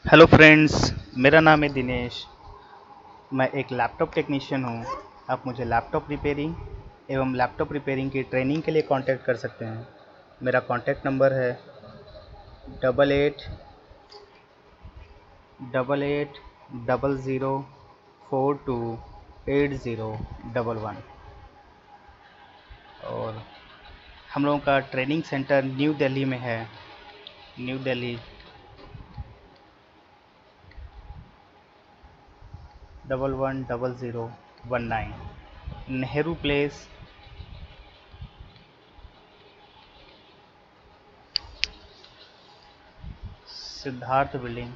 Hello friends, मेरा नाम है दिनेश। मैं एक लैपटॉप टेक्नीशियन हूँ। आप मुझे लैपटॉप रिपेयरिंग एवं लैपटॉप रिपेयरिंग की ट्रेनिंग के लिए कांटेक्ट कर सकते हैं। मेरा कांटेक्ट नंबर है 888800428011। और हम लोगों का ट्रेनिंग सेंटर न्यू दिल्ली में है। New Delhi 110019, Nehru place, Siddharth building,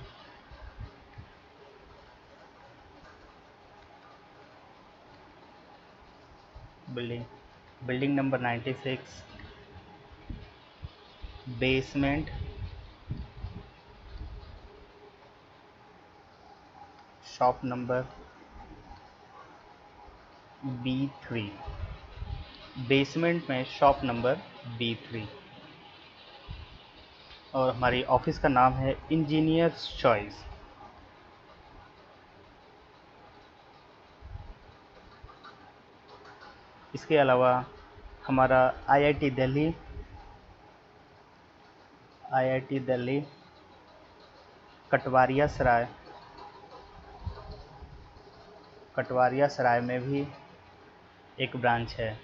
building building number 96, basement, shop number B3। Basement में शॉप नंबर B3। और हमारी ऑफिस का नाम है इंजीनियर्स चॉइस। इसके अलावा हमारा आईआईटी दिल्ली कटवारिया सराय में भी एक ब्रांच है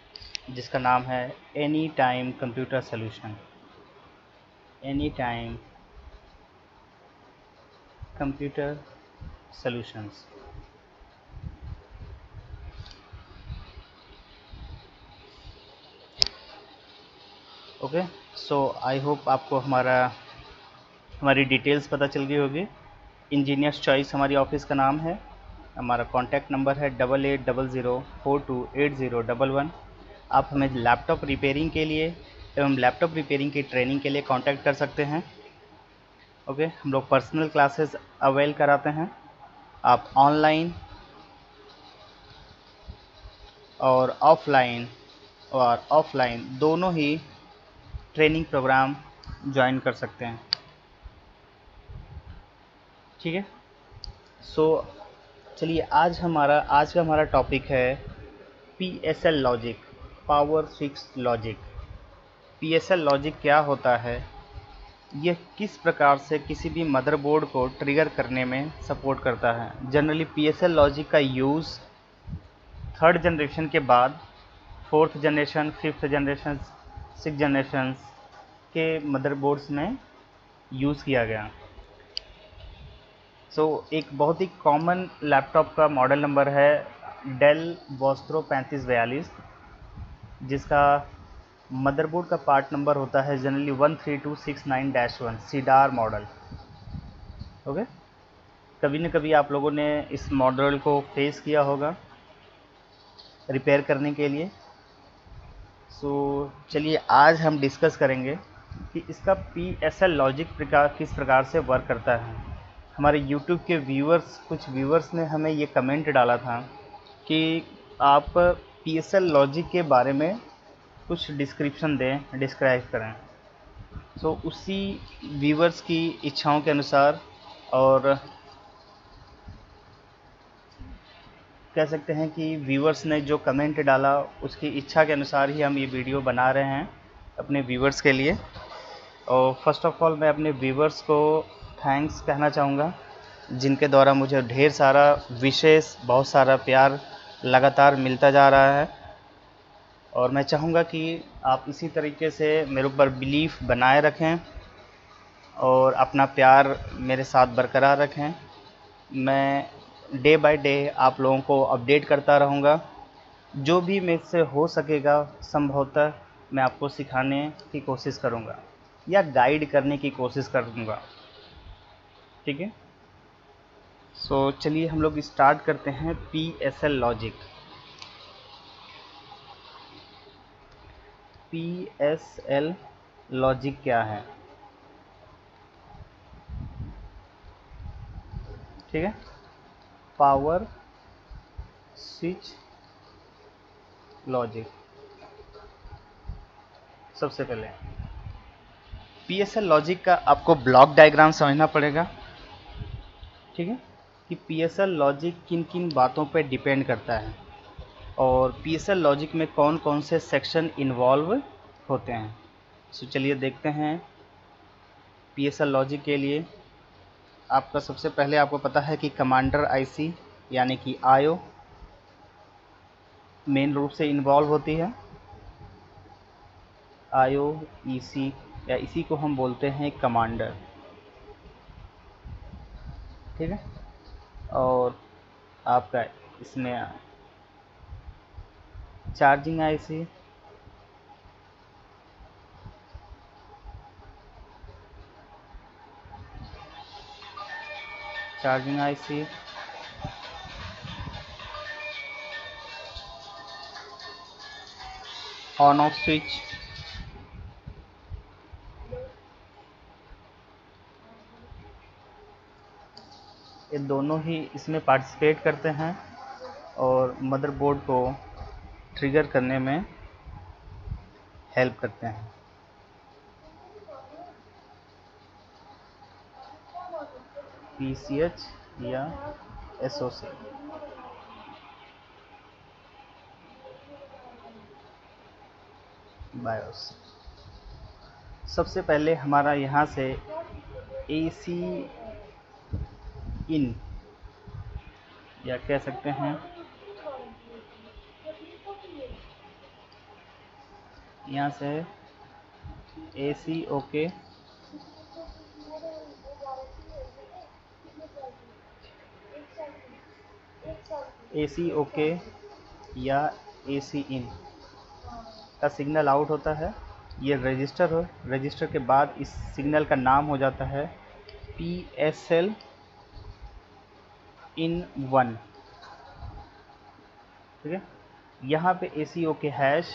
जिसका नाम है any time computer solution. Any time computer solutions. Okay, so I hope आपको हमारी डिटेल्स पता चल गई होगी। इंजीनियर्स चॉइस हमारी ऑफिस का नाम है। हमारा कॉन्टैक्ट नंबर है 8800428011। आप हमें लैपटॉप रिपेयरिंग के लिए एवं लैपटॉप रिपेयरिंग की ट्रेनिंग के लिए कांटेक्ट कर सकते हैं। ओके, हम लोग पर्सनल क्लासेस अवेल कराते हैं। आप ऑनलाइन और ऑफलाइन दोनों ही ट्रेनिंग प्रोग्राम ज्वाइन कर सकते हैं। ठीक है, सो चलिए आज का हमारा टॉपिक है PSL logic, power switch logic. PSL logic क्या होता है, यह किस प्रकार से किसी भी मदरबोर्ड को ट्रिगर करने में सपोर्ट करता है। जनरली PSL लॉजिक का यूज़ थर्ड जनरेशन के बाद fourth generation, fifth generation, six generation के मदरबोर्ड्स में यूज़ किया गया। एक बहुत ही कॉमन लैपटॉप का मॉडल नंबर है डेल वोस्ट्रो 3542, जिसका मदरबोर्ड का पार्ट नंबर होता है जनरली 13269-1 सीडार मॉडल। ओके, कभी न कभी आप लोगों ने इस मॉडल को फेस किया होगा रिपेयर करने के लिए। चलिए आज हम डिस्कस करेंगे कि इसका PSL लॉजिक किस प्रकार से वर्क करता है। हमारे YouTube के कुछ व्यूवर्स ने हमें ये कमेंट डाला था कि आप PSL लॉजिक के बारे में कुछ डिस्क्रिप्शन दें, डिस्क्राइब करें। उसी व्यूवर्स की इच्छाओं के अनुसार और कह सकते हैं कि व्यूवर्स ने जो कमेंट डाला उसकी इच्छा के अनुसार ही हम ये वीडियो बना रहे हैं अपने व्यूवर्स के लिए। और फर्स्ट ऑफ ऑल मैं अपने व्यूवर्स को थैंक्स कहना चाहूँगा, जिनके द्वारा मुझे ढेर सारा विशेष, बहुत सारा प्यार लगातार मिलता जा रहा है। और मैं चाहूँगा कि आप इसी तरीके से मेरे ऊपर बिलीफ बनाए रखें और अपना प्यार मेरे साथ बरकरार रखें। मैं डे बाय डे आप लोगों को अपडेट करता रहूँगा। जो भी मेरे से हो सकेगा संभवतः मैं आपको सिखाने की कोशिश करूँगा या गाइड करने की कोशिश करूँगा। ठीक है, चलिए हम लोग स्टार्ट करते हैं PSL लॉजिक। PSL लॉजिक क्या है? ठीक है, पावर स्विच लॉजिक। सबसे पहले PSL लॉजिक का आपको ब्लॉक डायग्राम समझना पड़ेगा। ठीक है, कि PSL लॉजिक किन किन बातों पे डिपेंड करता है और PSL लॉजिक में कौन कौन से सेक्शन इन्वॉल्व होते हैं। तो चलिए देखते हैं। PSL लॉजिक के लिए आपका सबसे पहले आपको पता है कि कमांडर IC यानी कि IO मेन रूप से इन्वॉल्व होती है। IO EC या इसी को हम बोलते हैं कमांडर, ठीक है। और आपका इसमें charging IC, on off switch, ये दोनों ही इसमें पार्टिसिपेट करते हैं और मदरबोर्ड को ट्रिगर करने में हेल्प करते हैं। PCH या SOC। बायोस सबसे पहले हमारा यहाँ से AC इन या कह सकते हैं यहाँ से AC OK या AC इन का सिग्नल आउट होता है। ये रजिस्टर के बाद इस सिग्नल का नाम हो जाता है PSL इन 1, ठीक है। यहाँ पे AC OK हैश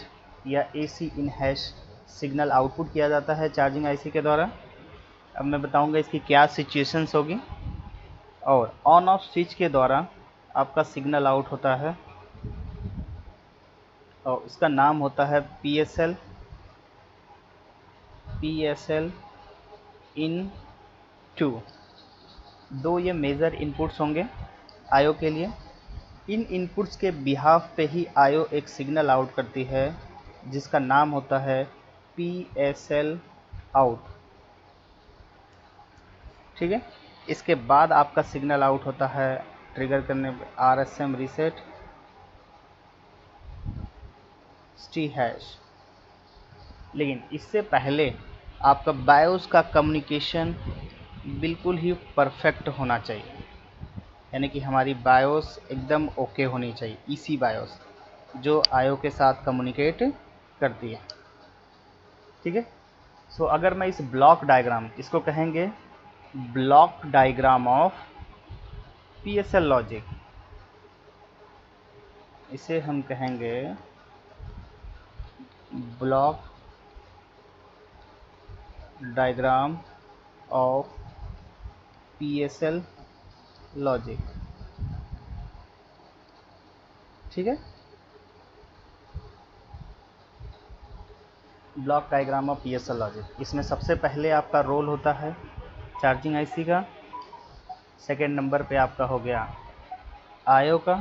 या AC इन हैश सिग्नल आउटपुट किया जाता है चार्जिंग IC के द्वारा। अब मैं बताऊंगा इसकी क्या सिचुएशंस होगी। और ऑन ऑफ स्विच के द्वारा आपका सिग्नल आउट होता है और उसका नाम होता है PSL इन 2। दो ये मेजर इनपुट्स होंगे IO के लिए। इन इनपुट्स के बिहाफ पे ही IO एक सिग्नल आउट करती है जिसका नाम होता है PSL आउट, ठीक है। इसके बाद आपका सिग्नल आउट होता है ट्रिगर करने पे RSM रीसेट ST हैश। लेकिन इससे पहले आपका बायोस का कम्युनिकेशन बिल्कुल ही परफेक्ट होना चाहिए, यानी कि हमारी बायोस एकदम ओके होनी चाहिए। EC बायोस जो IO के साथ कम्युनिकेट करती है, ठीक है। सो अगर मैं इस ब्लॉक डायग्राम, इसको कहेंगे block diagram of PSL logic, इसे हम कहेंगे block diagram of PSL logic, ठीक है। Block diagram of PSL logic, इसमें सबसे पहले आपका रोल होता है चार्जिंग IC का, सेकेंड नंबर पे आपका हो गया IO का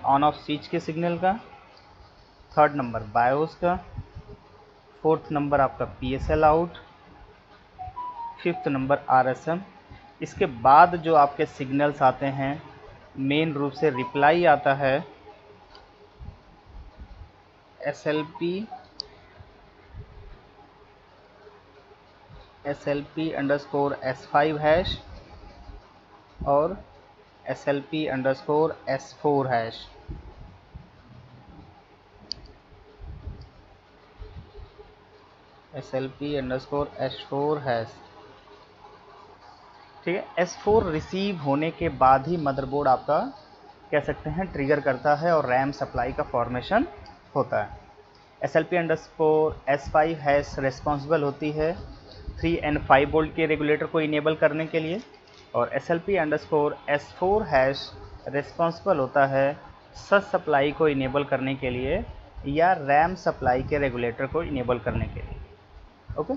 ऑन ऑफ स्विच के सिग्नल का, थर्ड नंबर बायोस का, फोर्थ नंबर आपका PSL out, fifth number RSM। इसके बाद जो आपके सिग्नल्स आते हैं मेन रूप से रिप्लाई आता है SLP_S5 हैश और SLP_S4 हैश। SLP_S4 हैश, ठीक है। S4 रिसीव होने के बाद ही मदरबोर्ड आपका कह सकते हैं ट्रिगर करता है और रैम सप्लाई का फॉर्मेशन होता है। SLP_S5 हैश रिस्पॉन्सिबल होती है 3 and 5 वोल्ट के रेगुलेटर को इनेबल करने के लिए, और SLP_S4 हैश रिस्पॉन्सिबल होता है सच सप्लाई को इनेबल करने के लिए या रैम सप्लाई के रेगुलेटर को इनेबल करने के लिए। ओके,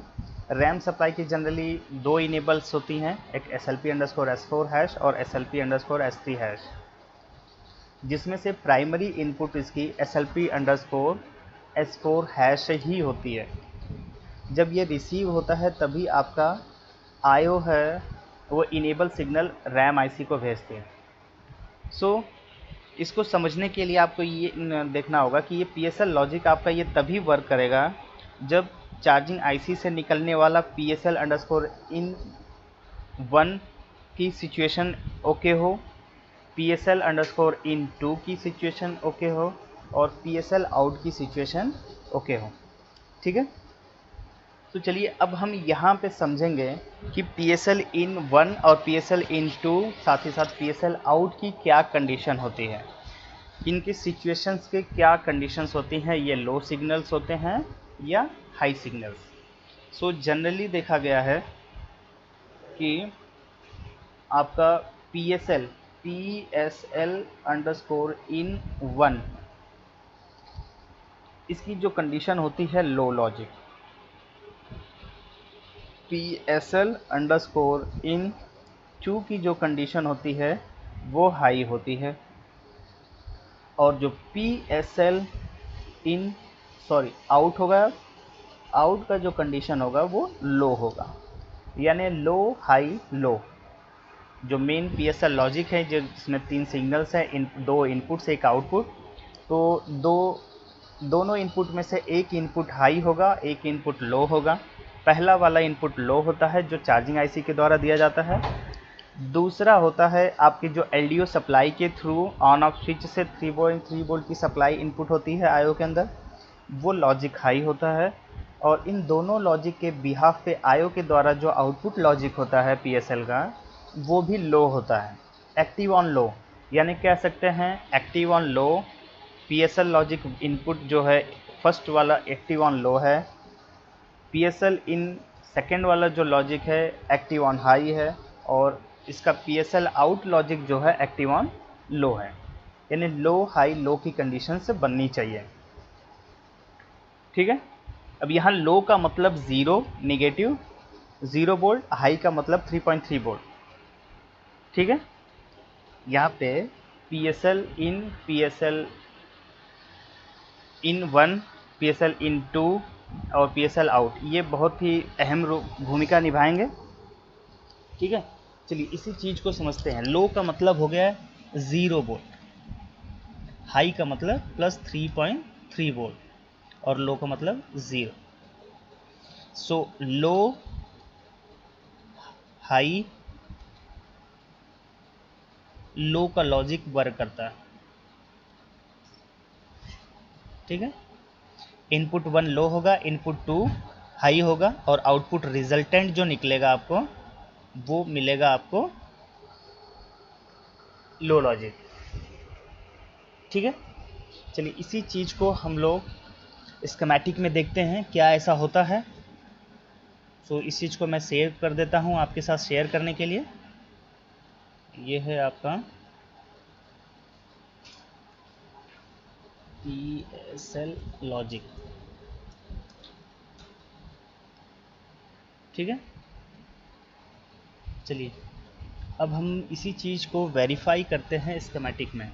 रैम सप्लाई की जनरली दो इनेबल्स होती हैं, एक SLP_S4 हैश और SLP_S3 हैश, जिसमें से प्राइमरी इनपुट इसकी SLP_S4 हैश ही होती है। जब ये रिसीव होता है तभी आपका आयो है वो इनेबल सिग्नल रैम आईसी को भेजती है। सो इसको समझने के लिए आपको ये देखना होगा कि ये PSL लॉजिक आपका ये तभी वर्क करेगा जब चार्जिंग आईसी से निकलने वाला PSL_in1 की सिचुएशन ओके हो, PSL_in2 की सिचुएशन ओके हो और PSL आउट की सिचुएशन ओके हो। ठीक है, तो चलिए अब हम यहाँ पे समझेंगे कि PSL_in1 और PSL_in2 साथ ही साथ PSL आउट की क्या कंडीशन होती है, इनकी सिचुएशंस के क्या कंडीशंस होती हैं, ये लो सिग्नल्स होते हैं या हाई सिग्नल्स। सो जनरली देखा गया है कि आपका PSL_in1 इसकी जो कंडीशन होती है लो लॉजिक, PSL_in2 की जो कंडीशन होती है वो हाई होती है और जो आउट होगा, आउट का जो कंडीशन होगा वो लो होगा, यानी लो हाई लो। जो मेन PSL लॉजिक है जिसमें 3 सिग्नल्स हैं, दो इनपुट से एक आउटपुट, तो दोनों इनपुट में से एक इनपुट हाई होगा, एक इनपुट लो होगा। पहला वाला इनपुट लो होता है जो चार्जिंग आईसी के द्वारा दिया जाता है, दूसरा होता है आपकी जो LDO सप्लाई के थ्रू ऑन ऑफ स्विच से 3.3 वोल्ट की सप्लाई इनपुट होती है आयो के अंदर, वो लॉजिक हाई होता है। और इन दोनों लॉजिक के बिहाफ पे आयो के द्वारा जो आउटपुट लॉजिक होता है PSL का वो भी लो होता है, एक्टिव ऑन लो, यानी कह सकते हैं active on low. PSL logic input जो है फर्स्ट वाला एक्टिव ऑन लो है, PSL इन सेकेंड वाला जो लॉजिक है एक्टिव ऑन हाई है और इसका PSL आउट लॉजिक जो है एक्टिव ऑन लो है, यानी लो हाई लो की कंडीशन से बननी चाहिए। ठीक है, अब यहाँ लो का मतलब ज़ीरो नेगेटिव 0 वोल्ट, हाई का मतलब 3.3 वोल्ट। ठीक है, यहाँ पे PSL_in, PSL_in1, PSL_in2 और PSL आउट ये बहुत ही अहम भूमिका निभाएंगे। ठीक है, चलिए इसी चीज़ को समझते हैं। लो का मतलब हो गया 0 वोल्ट, हाई का मतलब +3.3 वोल्ट और लो का मतलब 0। सो लो हाई लो का लॉजिक वर्क करता है। ठीक है, इनपुट 1 लो होगा, इनपुट 2 हाई होगा और आउटपुट रिजल्टेंट जो निकलेगा आपको वो मिलेगा आपको लो लॉजिक। ठीक है, चलिए इसी चीज़ को हम लोग स्कीमेटिक में देखते हैं क्या ऐसा होता है। सो इस चीज़ को मैं सेव कर देता हूँ आपके साथ शेयर करने के लिए। ये है आपका PSL लॉजिक। ठीक है, चलिए अब हम इसी चीज़ को वेरीफाई करते हैं स्कीमेटिक में।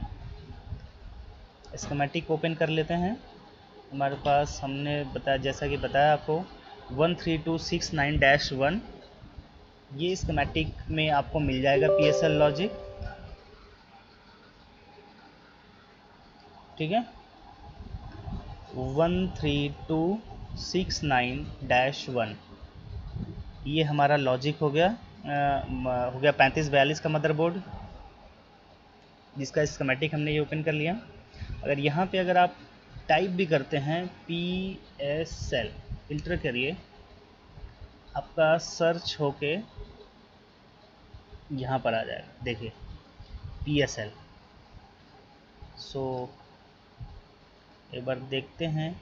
स्कीमेटिक ओपन कर लेते हैं। हमारे पास हमने बताया, जैसा कि बताया आपको 13269-1 ये स्कीमेटिक में आपको मिल जाएगा PSL लॉजिक। ठीक है, 13269-1 ये हमारा लॉजिक हो गया। हो गया 3542 का मदरबोर्ड जिसका स्कीमेटिक हमने ये ओपन कर लिया। अगर यहाँ पे अगर आप टाइप भी करते हैं PSL फिल्टर करिए, आपका सर्च होके यहाँ पर आ जाएगा, देखिए PSL। सो एक बार देखते हैं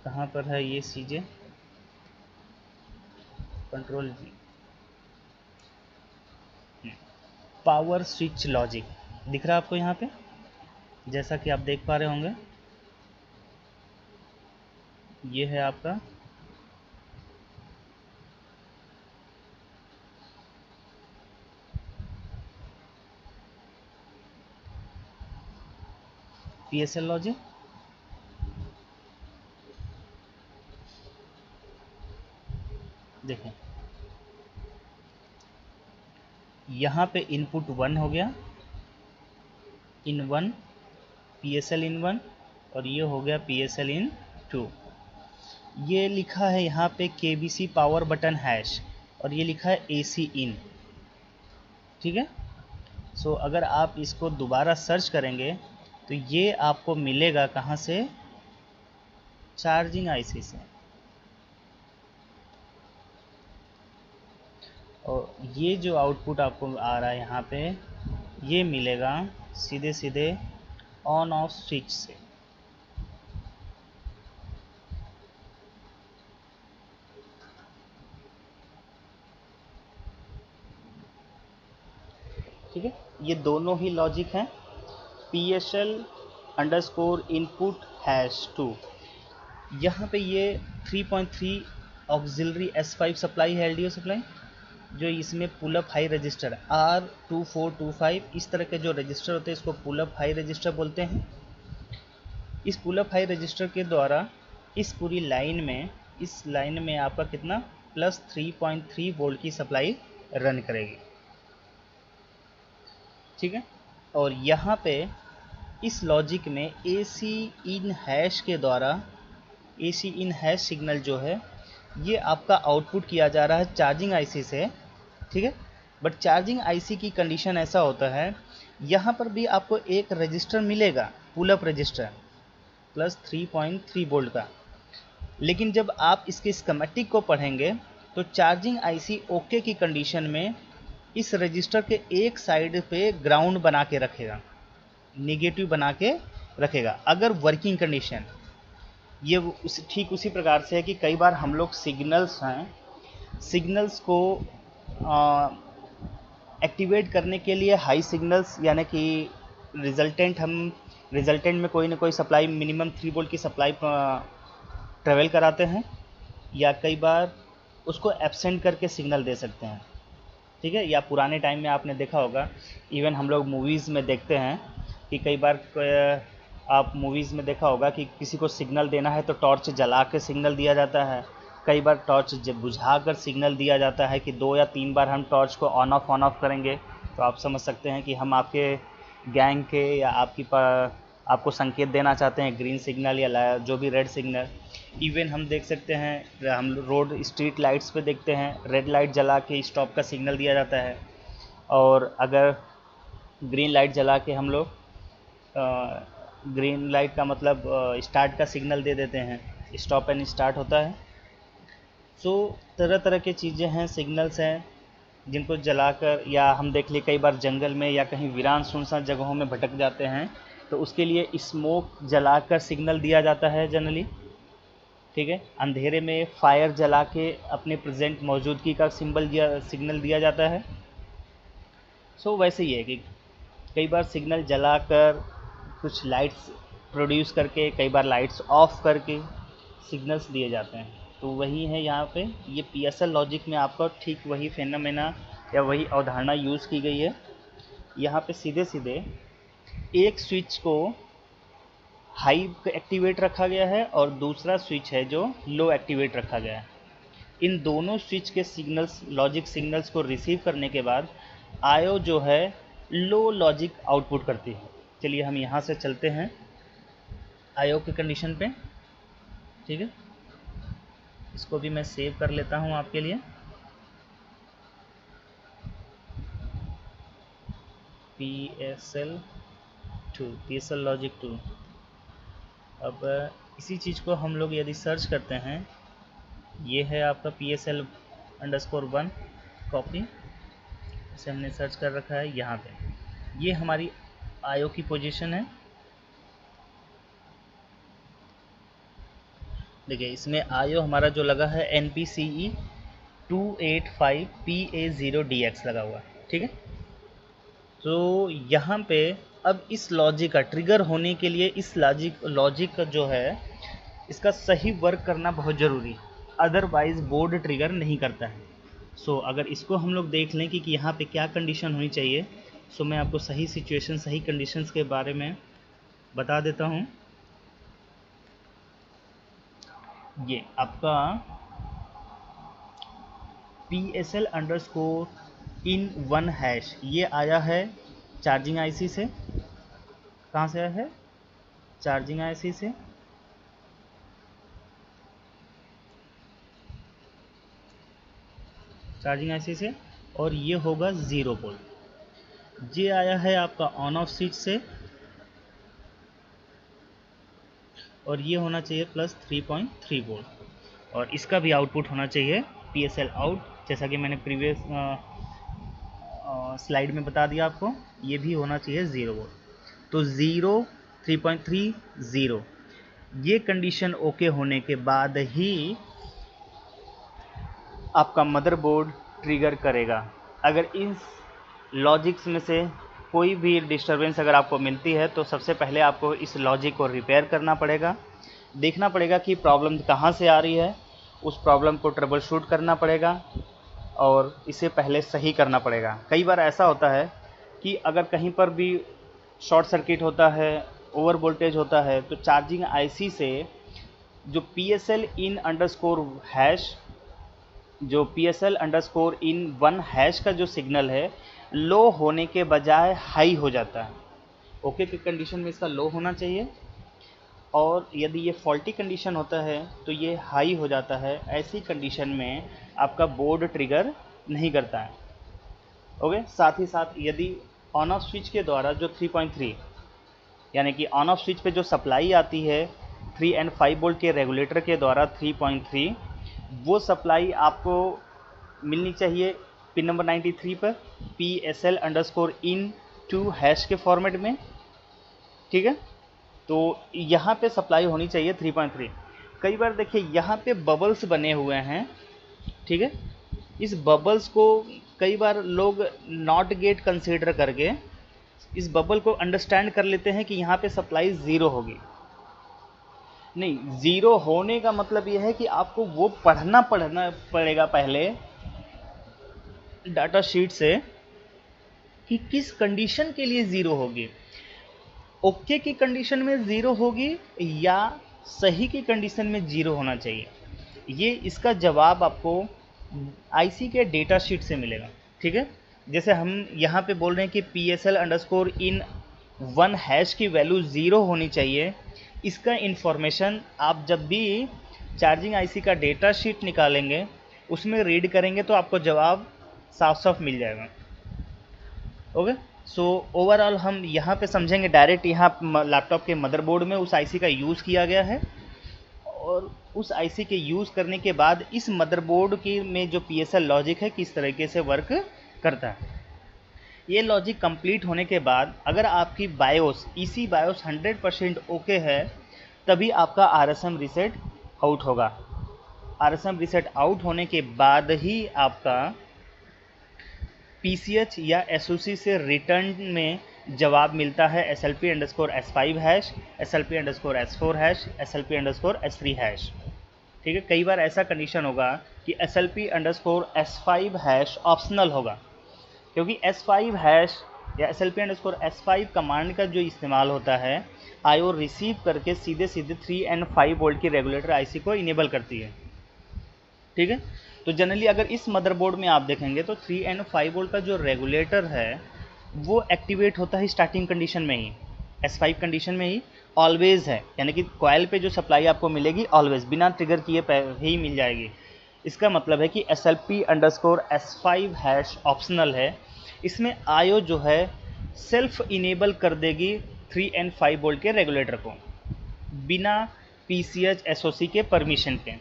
कहाँ पर है ये चीज़ें। कंट्रोल जी, पावर स्विच लॉजिक दिख रहा है आपको यहाँ पे, जैसा कि आप देख पा रहे होंगे। ये है आपका PSL लॉजिक, देखें यहाँ पे इनपुट 1 हो गया, इन 1 PSL इन 1, और ये हो गया PSL इन 2। ये लिखा है यहाँ पे KBC पावर बटन हैश, और ये लिखा है AC इन, ठीक है। सो अगर आप इसको दोबारा सर्च करेंगे तो ये आपको मिलेगा कहाँ से, चार्जिंग IC से। और ये जो आउटपुट आपको आ रहा है यहाँ पे, ये मिलेगा सीधे सीधे ऑन ऑफ स्विच से। ठीक है, ये दोनों ही लॉजिक हैं। PSL अंडरस्कोर इनपुट हैश 2, यहाँ पे ये 3.3 ऑक्सिलरी S5 सप्लाई है, LDO सप्लाई, जो इसमें pull up high register R2425 इस तरह के जो रजिस्टर होते हैं इसको पुल अप हाई रजिस्टर बोलते हैं। इस पुल अप हाई रजिस्टर के द्वारा इस पूरी लाइन में आपका कितना प्लस 3.3 वोल्ट की सप्लाई रन करेगी, ठीक है। और यहाँ पे इस लॉजिक में AC इन हैश के द्वारा AC इन हैश सिग्नल जो है ये आपका आउटपुट किया जा रहा है चार्जिंग IC से, ठीक है। बट चार्जिंग IC की कंडीशन ऐसा होता है, यहाँ पर भी आपको एक रजिस्टर मिलेगा pull up register plus 3.3 volt का, लेकिन जब आप इसके स्कीमेटिक को पढ़ेंगे तो चार्जिंग IC ओके की कंडीशन में इस रजिस्टर के एक साइड पे ग्राउंड बना के रखेगा, नेगेटिव बना के रखेगा अगर वर्किंग कंडीशन। ये ठीक उसी प्रकार से है कि कई बार हम लोग सिग्नल्स हैं, सिग्नल्स को एक्टिवेट करने के लिए हाई सिग्नल्स यानी कि रिजल्टेंट में कोई ना कोई सप्लाई मिनिमम 3 वोल्ट की सप्लाई ट्रेवल कराते हैं, या कई बार उसको एब्सेंट करके सिग्नल दे सकते हैं, ठीक है। या पुराने टाइम में आपने देखा होगा, इवन हम लोग मूवीज़ में देखते हैं कि कई बार आप मूवीज़ में देखा होगा कि किसी को सिग्नल देना है तो टॉर्च जला के सिग्नल दिया जाता है, कई बार टॉर्च बुझा कर सिग्नल दिया जाता है कि 2 या 3 बार हम टॉर्च को ऑन ऑफ करेंगे तो आप समझ सकते हैं कि हम आपके गैंग के या आपको संकेत देना चाहते हैं, ग्रीन सिग्नल या जो भी रेड सिग्नल। इवन हम देख सकते हैं, हम रोड स्ट्रीट लाइट्स पे देखते हैं रेड लाइट जला के स्टॉप का सिग्नल दिया जाता है, और अगर ग्रीन लाइट जला के हम लोग ग्रीन लाइट का मतलब स्टार्ट का सिग्नल दे देते हैं, स्टॉप एंड स्टार्ट होता है। सो तरह तरह के चीज़ें हैं, सिग्नल्स हैं जिनको जलाकर, या हम देख लिए कई बार जंगल में या कहीं वीरान सुनसान जगहों में भटक जाते हैं तो उसके लिए स्मोक जलाकर सिग्नल दिया जाता है जनरली, ठीक है। अंधेरे में फायर जला के अपने प्रेजेंट मौजूदगी का सिग्नल दिया जाता है। सो वैसे ही है कि कई बार सिग्नल जलाकर कुछ लाइट्स प्रोड्यूस करके, कई बार लाइट्स ऑफ करके सिग्नल्स दिए जाते हैं। तो वही है यहाँ पे, ये PSL लॉजिक में आपका ठीक वही फेनोमेना या वही अवधारणा यूज़ की गई है। यहाँ पे सीधे सीधे एक स्विच को हाई एक्टिवेट रखा गया है और दूसरा स्विच है जो लो एक्टिवेट रखा गया है। इन दोनों स्विच के सिग्नल्स, लॉजिक सिग्नल्स को रिसीव करने के बाद IO जो है लो लॉजिक आउटपुट करती है। चलिए हम यहाँ से चलते हैं IO की कंडीशन पे, ठीक है। इसको भी मैं सेव कर लेता हूँ आपके लिए। PSL logic 2। अब इसी चीज़ को हम लोग यदि सर्च करते हैं, ये है आपका PSL_1 कॉपी, इसे हमने सर्च कर रखा है यहाँ पे। ये हमारी IO की पोजीशन है, देखिए इसमें IO हमारा जो लगा है NPCE 285PA0DX लगा हुआ, ठीक है। तो यहाँ पे अब इस लॉजिक का ट्रिगर होने के लिए इस लॉजिक का जो है इसका सही वर्क करना बहुत ज़रूरी है, अदरवाइज़ बोर्ड ट्रिगर नहीं करता है। सो अगर इसको हम लोग देख लें कि यहाँ पे क्या कंडीशन होनी चाहिए, सो मैं आपको सही सिचुएशन, सही कंडीशंस के बारे में बता देता हूँ। ये आपका PSL अंडरस्कोर इन 1 हैश ये आया है चार्जिंग आईसी से। कहाँ से आया है? चार्जिंग आईसी से। चार्जिंग आईसी से, और ये होगा 0 वोल्ट। ये आया है आपका ऑन ऑफ स्विच से, और ये होना चाहिए प्लस 3.3 वोल्ट, और इसका भी आउटपुट होना चाहिए PSL आउट, जैसा कि मैंने प्रीवियस स्लाइड में बता दिया आपको। ये भी होना चाहिए 0 वोल्ट। तो 0, 3.3, 0, ये कंडीशन ओके होने के बाद ही आपका मदरबोर्ड ट्रिगर करेगा। अगर इस लॉजिक्स में से कोई भी डिस्टरबेंस अगर आपको मिलती है तो सबसे पहले आपको इस लॉजिक को रिपेयर करना पड़ेगा, देखना पड़ेगा कि प्रॉब्लम कहाँ से आ रही है, उस प्रॉब्लम को ट्रबल शूट करना पड़ेगा और इसे पहले सही करना पड़ेगा। कई बार ऐसा होता है कि अगर कहीं पर भी शॉर्ट सर्किट होता है, ओवर वोल्टेज होता है, तो चार्जिंग आईसी से जो PSL इन अंडरस्कोर हैश, जो PSL अंडरस्कोर इन 1 हैश का जो सिग्नल है लो होने के बजाय हाई हो जाता है। ओके की कंडीशन में इसका लो होना चाहिए, और यदि ये फॉल्टी कंडीशन होता है तो ये हाई हो जाता है। ऐसी कंडीशन में आपका बोर्ड ट्रिगर नहीं करता है। ओके, साथ ही साथ यदि ऑन ऑफ स्विच के द्वारा जो 3.3 यानी कि ऑन ऑफ स्विच पे जो सप्लाई आती है 3 and 5 वोल्ट के रेगुलेटर के द्वारा 3.3, वो सप्लाई आपको मिलनी चाहिए पिन नंबर 93 पर PSL अंडरस्कोर इन 2 हैश के फॉर्मेट में। ठीक है, तो यहाँ पे सप्लाई होनी चाहिए 3.3। कई बार देखिए यहाँ पे बबल्स बने हुए हैं। ठीक है, इस बबल्स को कई बार लोग नॉट गेट कंसीडर करके इस बबल को अंडरस्टैंड कर लेते हैं कि यहाँ पे सप्लाई 0 होगी। नहीं, 0 होने का मतलब यह है कि आपको वो पढ़ना पड़ेगा पहले डाटा शीट से कि किस कंडीशन के लिए 0 होगी। ओके की कंडीशन में 0 होगी या सही की कंडीशन में 0 होना चाहिए, ये इसका जवाब आपको आईसी के डेटा शीट से मिलेगा। ठीक है, जैसे हम यहाँ पे बोल रहे हैं कि PSL अंडरस्कोर इन 1 हैश की वैल्यू 0 होनी चाहिए। इसका इन्फॉर्मेशन आप जब भी चार्जिंग आईसी का डेटा शीट निकालेंगे उसमें रीड करेंगे तो आपको जवाब साफ साफ मिल जाएगा। ओके, सो ओवरऑल हम यहाँ पे समझेंगे डायरेक्ट यहाँ लैपटॉप के मदरबोर्ड में उस आईसी का यूज़ किया गया है, और उस आईसी के यूज़ करने के बाद इस मदरबोर्ड की में जो PSL लॉजिक है किस तरीके से वर्क करता है। ये लॉजिक कंप्लीट होने के बाद अगर आपकी बायोस EC बायोस 100% ओके है तभी आपका RSM रीसेट आउट होगा। RSM रीसेट आउट होने के बाद ही आपका PCH या SOC से रिटर्न में जवाब मिलता है SLP underscore S5 hash, SLP underscore S4 hash, SLP underscore S3 hash. ठीक है, कई बार ऐसा कंडीशन होगा कि SLP underscore S5 hash optional होगा, क्योंकि S5 हैश या SLP अंडरस्कोर S5 कमांड का जो इस्तेमाल होता है IO रिसीव करके सीधे 3 and 5 वोल्ट की रेगुलेटर आईसी को इनेबल करती है। ठीक है, तो जनरली अगर इस मदरबोर्ड में आप देखेंगे तो 3 and 5 वोल्ट का जो रेगुलेटर है वो एक्टिवेट होता है स्टार्टिंग कंडीशन में ही, S5 कंडीशन में ही ऑलवेज है, यानी कि कॉइल पे जो सप्लाई आपको मिलेगी ऑलवेज बिना ट्रिगर किए ही मिल जाएगी। इसका मतलब है कि SLP underscore S5 hash optional है। इसमें IO जो है सेल्फ इनेबल कर देगी 3 and 5 वोल्ट के रेगुलेटर को बिना PCH SOC के परमिशन के।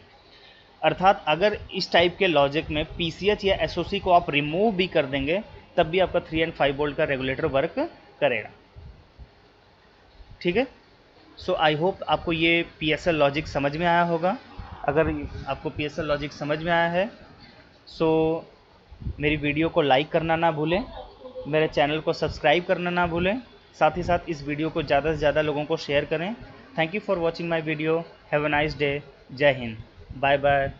अर्थात अगर इस टाइप के लॉजिक में PCH या SOC को आप रिमूव भी कर देंगे तब भी आपका 3 and 5 वोल्ट का रेगुलेटर वर्क करेगा। ठीक है, सो आई होप आपको ये PSL लॉजिक समझ में आया होगा। अगर आपको PSL लॉजिक समझ में आया है सो मेरी वीडियो को लाइक करना ना भूलें, मेरे चैनल को सब्सक्राइब करना ना भूलें, साथ ही साथ इस वीडियो को ज़्यादा से ज़्यादा लोगों को शेयर करें। Thank you for watching my video. Have a nice day. जय हिंद। Bye bye.